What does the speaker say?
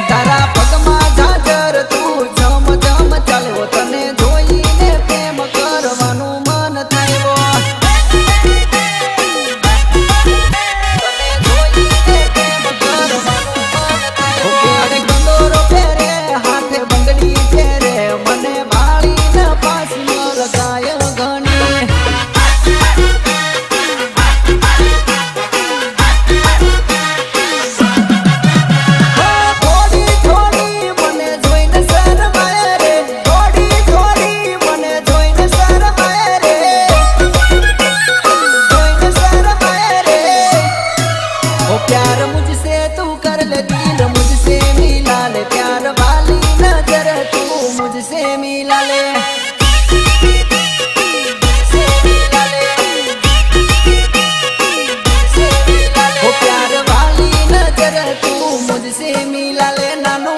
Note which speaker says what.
Speaker 1: તારા પગમાં ઝાંઝર તું જમ જમ ચાલ્યો તને જોઈને પ્રેમ કરવાનું મન થયો તને જોઈને પ્રેમ કરવાનું મન થયો અરે કંદોરો ફેરે હાથે બંગડી ફેરે મને ભાળીને પાછી લગાય ઘણી प्यार मुझसे तू कर ले दिल मुझसे मिला ले प्यार वाली नजर तू मुझसे मिला ले प्यार वाली नजर तू मुझसे मिला ले नानू